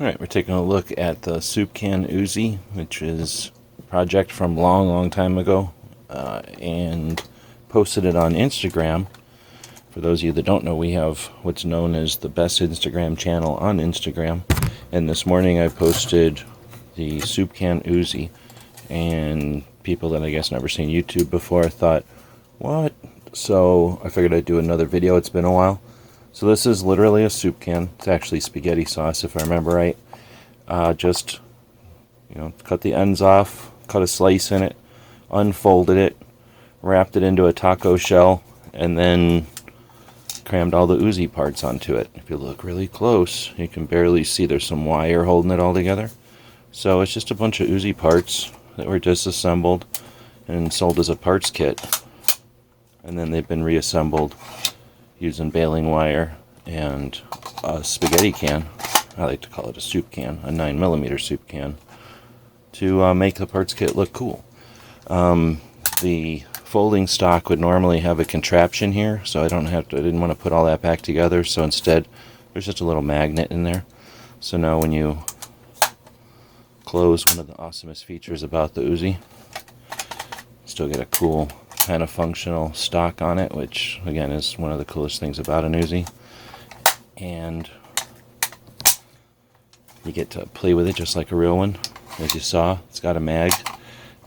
Alright, we're taking a look at the Soup Can Uzi, which is a project from long time ago, and posted it on Instagram. For those of you that don't know, we have what's known as the best Instagram channel on Instagram, and this morning I posted the Soup Can Uzi, and people that I guess never seen YouTube before thought, what? So I figured I'd do another video. It's been a while. So this is literally a soup can. It's actually spaghetti sauce, if I remember right. Just, cut the ends off, cut a slice in it, unfolded it, wrapped it into a taco shell, and then crammed all the Uzi parts onto it. If you look really close, you can barely see there's some wire holding it all together. So it's just a bunch of Uzi parts that were disassembled and sold as a parts kit. And then they've been reassembled using baling wire and a spaghetti can. I like to call it a soup can, a 9mm soup can, to make the parts kit look cool. The folding stock would normally have a contraption here, so I didn't want to put all that back together, so instead there's just a little magnet in there. So now when you close, one of the awesomest features about the Uzi, still get a cool kind of functional stock on it, which again is one of the coolest things about an Uzi. And you get to play with it just like a real one. As you saw, it's got a mag.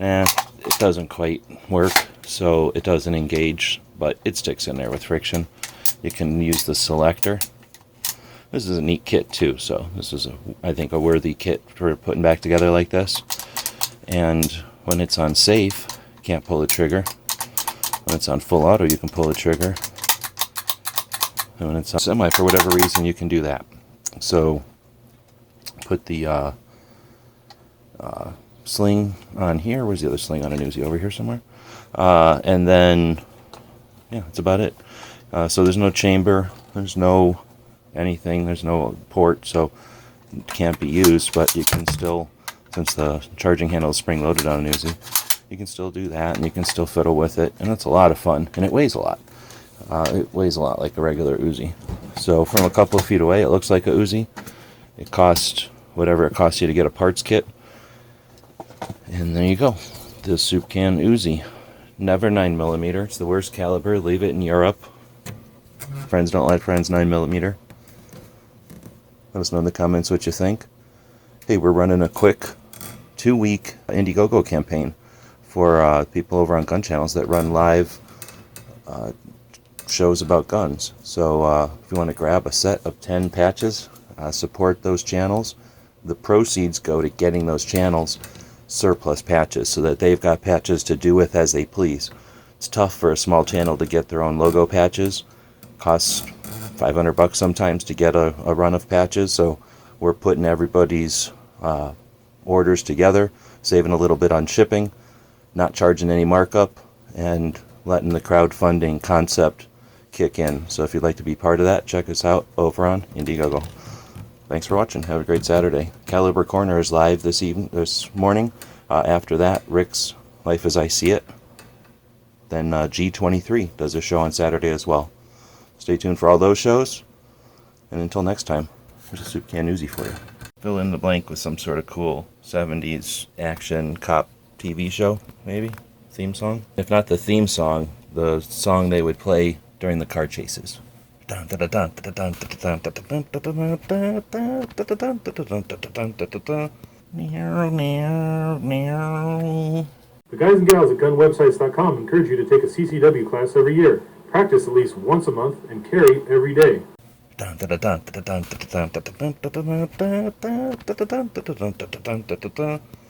It doesn't quite work, so it doesn't engage, but it sticks in there with friction. You can use the selector. This is a neat kit too, so this is I think a worthy kit for putting back together like this. And when it's on safe, you can't pull the trigger. When it's on full auto, you can pull the trigger. And when it's on semi, for whatever reason, you can do that. So put the sling on here. Where's the other sling on an Uzi? Over here somewhere. And then, yeah, that's about it. So there's no chamber. There's no anything. There's no port, so it can't be used. But you can still, since the charging handle is spring-loaded on an Uzi, you can still do that, and you can still fiddle with it, and it's a lot of fun, and it weighs a lot. It weighs a lot like a regular Uzi. So from a couple of feet away, it looks like a Uzi. It costs whatever it costs you to get a parts kit. And there you go. The Soup Can Uzi. Never 9mm. It's the worst caliber. Leave it in Europe. Friends don't let friends 9mm. Let us know in the comments what you think. Hey, we're running a quick 2-week Indiegogo campaign for people over on gun channels that run live shows about guns. So if you want to grab a set of 10 patches, support those channels. The proceeds go to getting those channels surplus patches so that they've got patches to do with as they please. It's tough for a small channel to get their own logo patches. Costs $500 sometimes to get a run of patches, so we're putting everybody's orders together, saving a little bit on shipping, not charging any markup, and letting the crowdfunding concept kick in. So if you'd like to be part of that, check us out over on Indiegogo. Thanks for watching. Have a great Saturday. Caliber Corner is live this morning. After that, Rick's Life as I See It. Then G23 does a show on Saturday as well. Stay tuned for all those shows. And until next time, here's a Soup Can Uzi for you. Fill in the blank with some sort of cool 70s action cop TV show, maybe? Theme song? If not the theme song, the song they would play during the car chases. The guys and gals at GunWebsites.com encourage you to take a CCW class every year, practice at least once a month, and carry every day.